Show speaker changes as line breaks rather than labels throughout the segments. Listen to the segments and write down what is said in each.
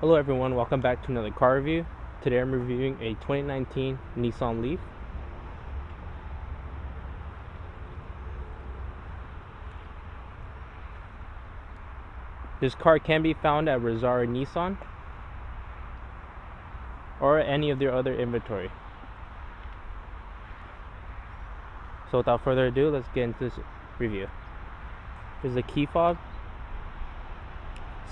Hello everyone, welcome back to another car review. Today I'm reviewing a 2019 Nissan Leaf. This car can be found at Rosario Nissan or any of their other inventory. So without further ado, let's get into this review. Here's the key fob.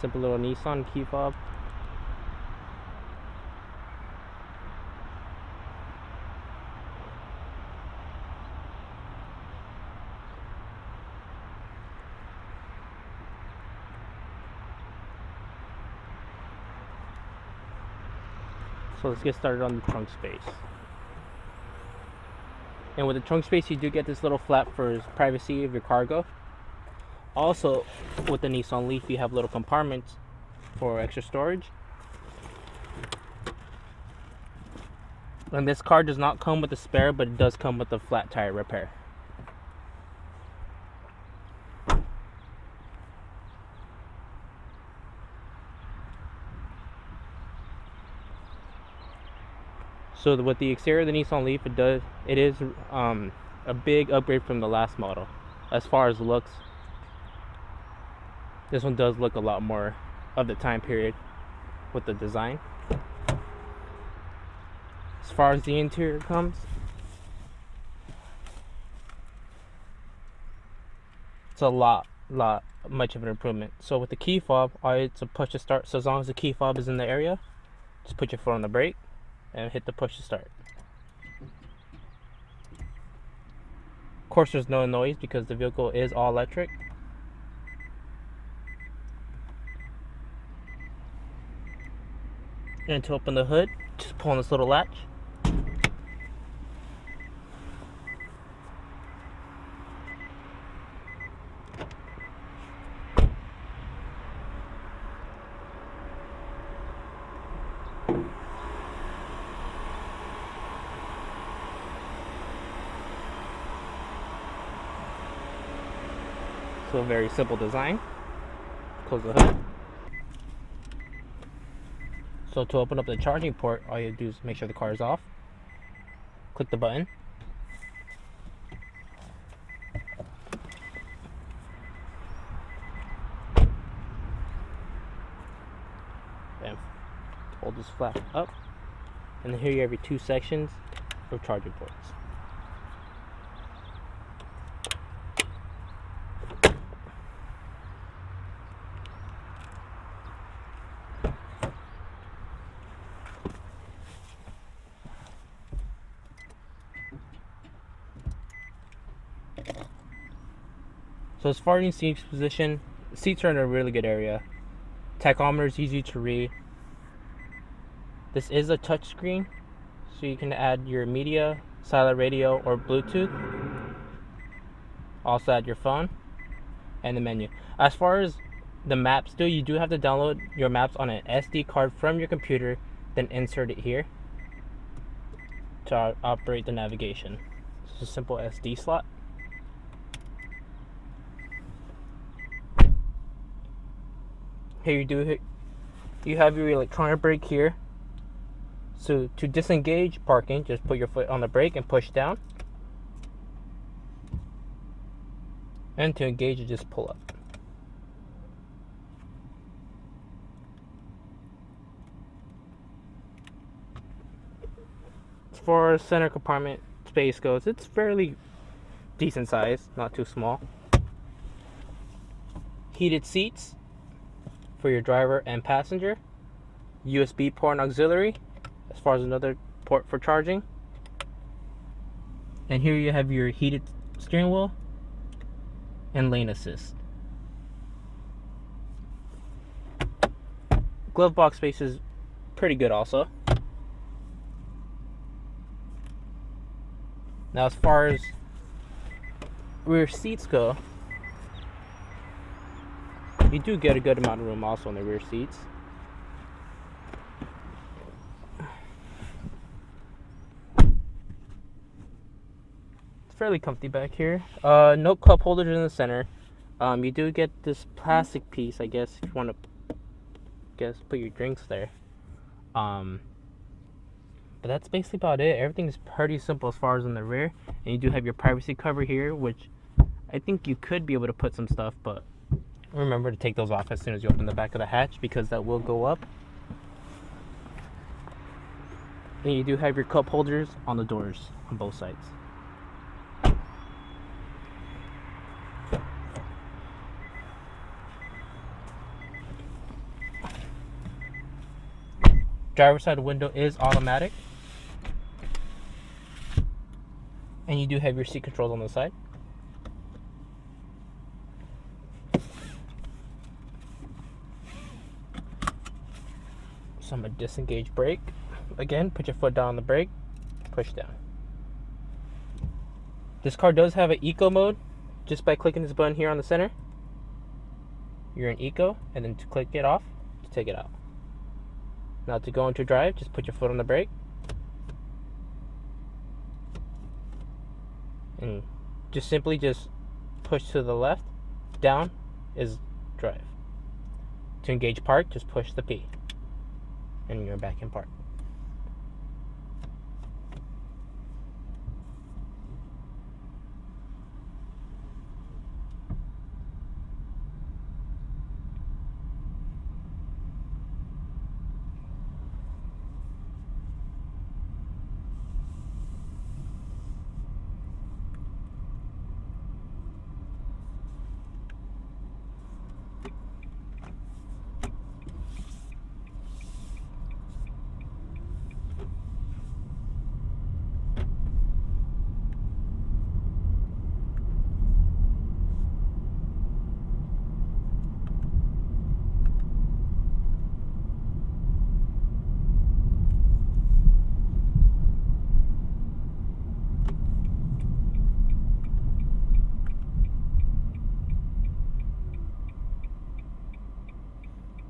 Simple little Nissan key fob. So let's get started on the trunk space. And with the trunk space, you do get this little flap for privacy of your cargo. Also, with the Nissan Leaf, you have little compartments for extra storage. And this car does not come with a spare, but it does come with a flat tire repair. So with the exterior of the Nissan Leaf, it is a big upgrade from the last model. As far as looks, this one does look a lot more of the time period with the design. As far as the interior comes, it's a lot much of an improvement. So with the key fob, it's a push to start. So as long as the key fob is in the area, just put your foot on the brake and hit the push to start. Of course, there's no noise because the vehicle is all electric. And to open the hood, just pull on this little latch. So a very simple design. Close the hood. So to open up the charging port, all you do is make sure the car is off. Click the button. And hold this flap up. And then here you have your two sections for charging ports. So as far as seat position, seats are in a really good area. Tachometer is easy to read. This is a touch screen, so you can add your media, satellite radio, or Bluetooth. Also add your phone and the menu. As far as the maps do, you do have to download your maps on an SD card from your computer, then insert it here to operate the navigation. It's a simple SD slot. Here you have your electronic brake here. So to disengage parking, just put your foot on the brake and push down. And to engage, you just pull up. As far as center compartment space goes, it's fairly decent size, not too small. Heated seats for your driver and passenger. USB port and auxiliary, as far as another port for charging. And here you have your heated steering wheel and lane assist. Glove box space is pretty good also. Now as far as rear seats go, you do get a good amount of room also in the rear seats. It's fairly comfy back here. No cup holders in the center. You do get this plastic piece, I guess, if you want to guess put your drinks there. But that's basically about it. Everything is pretty simple as far as in the rear, and you do have your privacy cover here, which I think you could be able to put some stuff, but remember to take those off as soon as you open the back of the hatch, because that will go up. And you do have your cup holders on the doors on both sides. Driver's side window is automatic. And you do have your seat controls on the side. So I'm going to disengage brake. Again, put your foot down on the brake, push down. This car does have an eco mode. Just by clicking this button here on the center, you're in eco, and then to click it off, to take it out. Now to go into drive, just put your foot on the brake. And just simply push to the left. Down is drive. To engage park, just push the P. And you're back in park.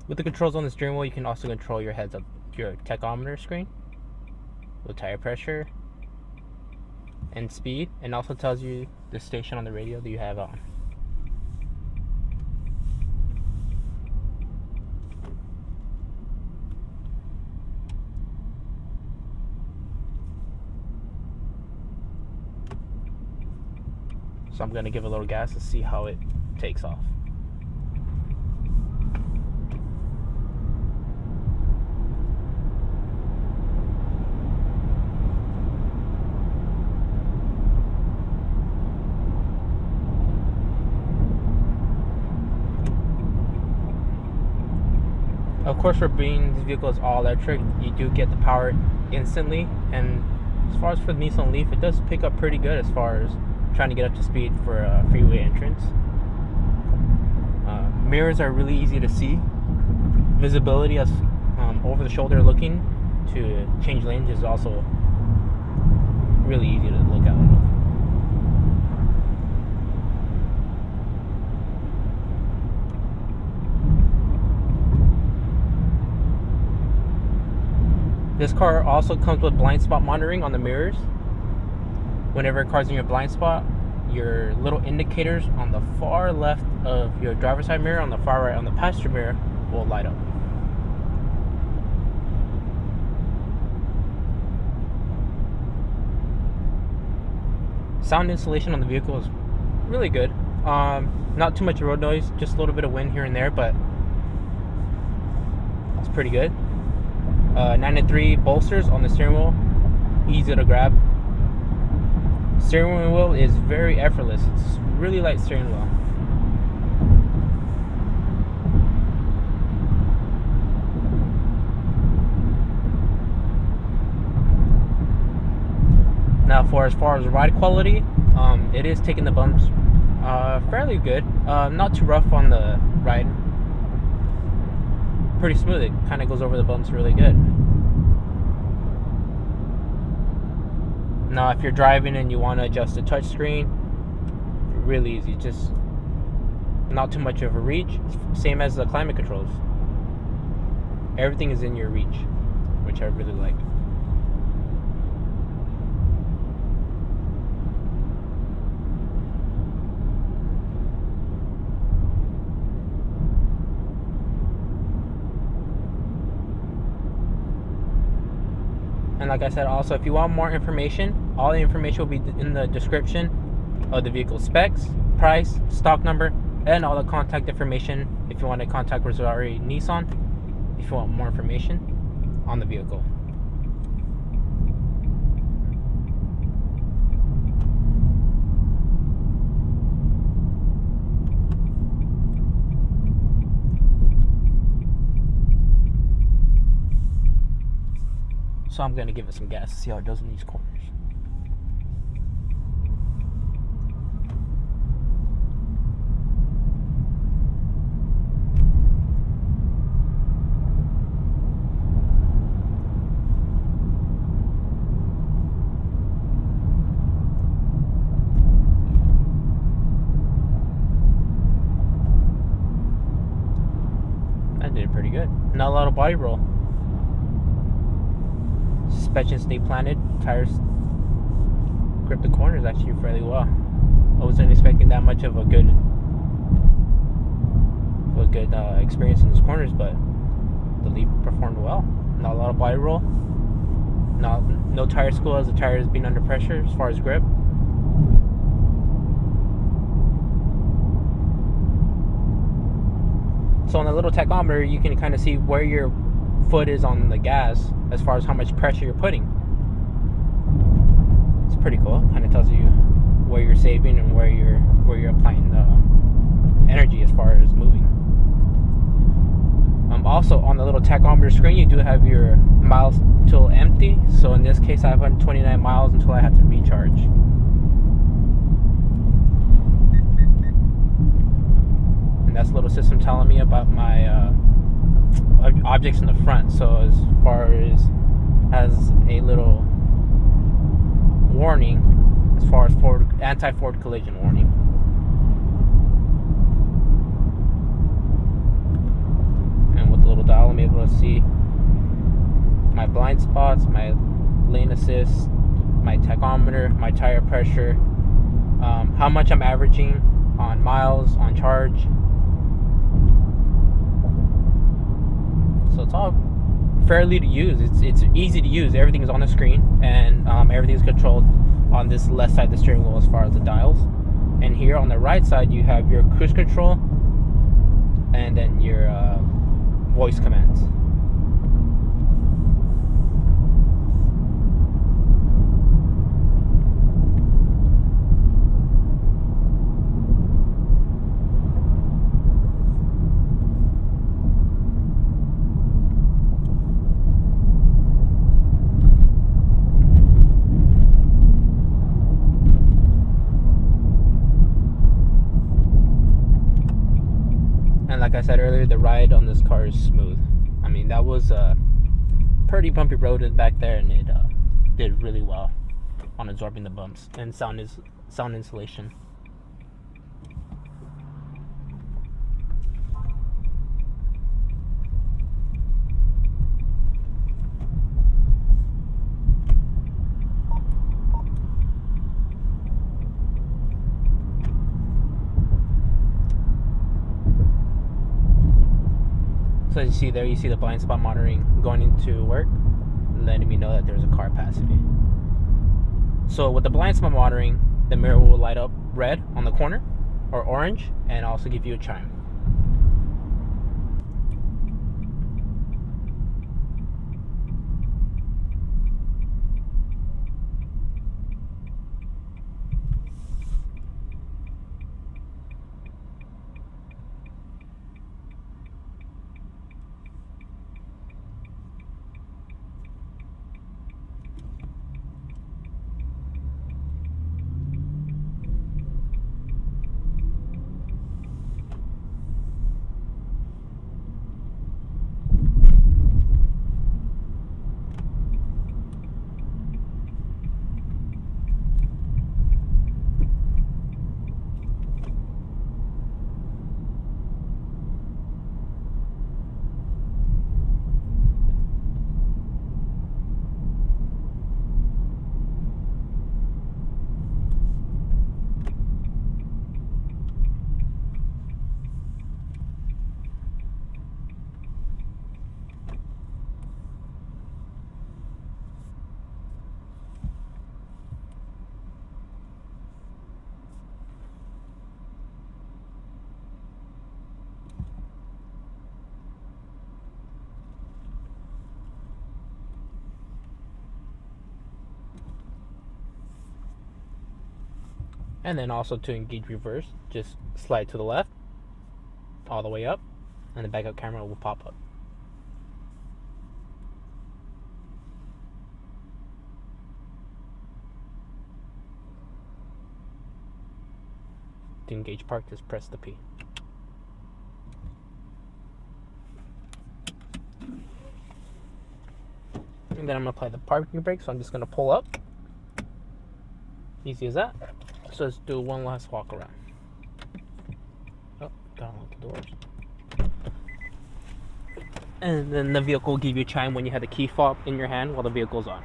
With the controls on the steering wheel, you can also control your heads-up, your tachometer screen, with tire pressure and speed, and also tells you the station on the radio that you have on. So I'm going to give a little gas to see how it takes off. Of course, for being this vehicle is all electric, you do get the power instantly, and as far as for the Nissan Leaf, it does pick up pretty good as far as trying to get up to speed for a freeway entrance. Mirrors are really easy to see. Visibility as over the shoulder looking to change lanes is also really easy to look out of. This car also comes with blind spot monitoring on the mirrors. Whenever a car's in your blind spot, your little indicators on the far left of your driver's side mirror, on the far right on the passenger mirror, will light up. Sound insulation on the vehicle is really good. Not too much road noise, just a little bit of wind here and there, but it's pretty good. 9-3 bolsters on the steering wheel, easy to grab. Steering wheel is very effortless. It's really light steering wheel. Now, as far as ride quality, it is taking the bumps fairly good. Not too rough on the ride. Pretty smooth. It kind of goes over the bumps really good. Now, if you're driving and you want to adjust the touchscreen, really easy. Just not too much of a reach. Same as the climate controls. Everything is in your reach, which I really like. And like I said, also, if you want more information, all the information will be in the description of the vehicle specs, price, stock number, and all the contact information if you want to contact Rosari Nissan if you want more information on the vehicle. So I'm going to give it some gas to see how it does in these corners. That did pretty good. Not a lot of body roll. Suspension stay planted, tires grip the corners actually fairly well. I wasn't expecting that much of a good experience in those corners, but the Leaf performed well. Not a lot of body roll. No tire school as the tire is being under pressure as far as grip. So on the little tachometer, you can kind of see where your foot is on the gas as far as how much pressure you're putting. It's pretty cool. Kind of tells you where you're saving and where you're applying the energy as far as moving. Also on the little tachometer screen, you do have your miles till empty. So in this case, I have 129 miles until I have to recharge. And that's a little system telling me about my objects in the front. So as far as has a little warning as far as anti-forward collision warning. And with the little dial, I'm able to see my blind spots, my lane assist, my tachometer, my tire pressure, how much I'm averaging on miles on charge. So it's all fairly to use. It's easy to use. Everything is on the screen, and everything is controlled on this left side of the steering wheel as far as the dials. And here on the right side, you have your cruise control, and then your voice commands. And like I said earlier, the ride on this car is smooth. I mean, that was a pretty bumpy road back there, and it did really well on absorbing the bumps and sound insulation. So as you see there, you see the blind spot monitoring going into work, letting me know that there's a car passing me. So with the blind spot monitoring, the mirror will light up red on the corner or orange and also give you a chime. And then also to engage reverse, just slide to the left, all the way up, and the backup camera will pop up. To engage park, just press the P. And then I'm going to apply the parking brake, so I'm just going to pull up. Easy as that. So let's do one last walk around. Oh, gotta lock the doors. And then the vehicle will give you a chime when you have the key fob in your hand while the vehicle's on.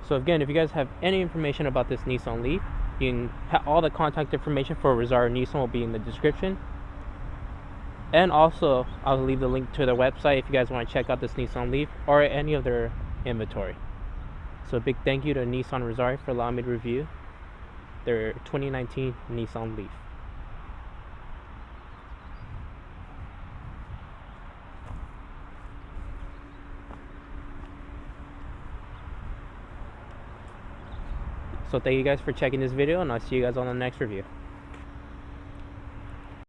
So again, if you guys have any information about this Nissan Leaf, you can all the contact information for Rosario Nissan will be in the description. And also, I'll leave the link to their website if you guys want to check out this Nissan Leaf or any of their inventory. So a big thank you to Nissan Rosario for allowing me to review their 2019 Nissan Leaf. So thank you guys for checking this video, and I'll see you guys on the next review.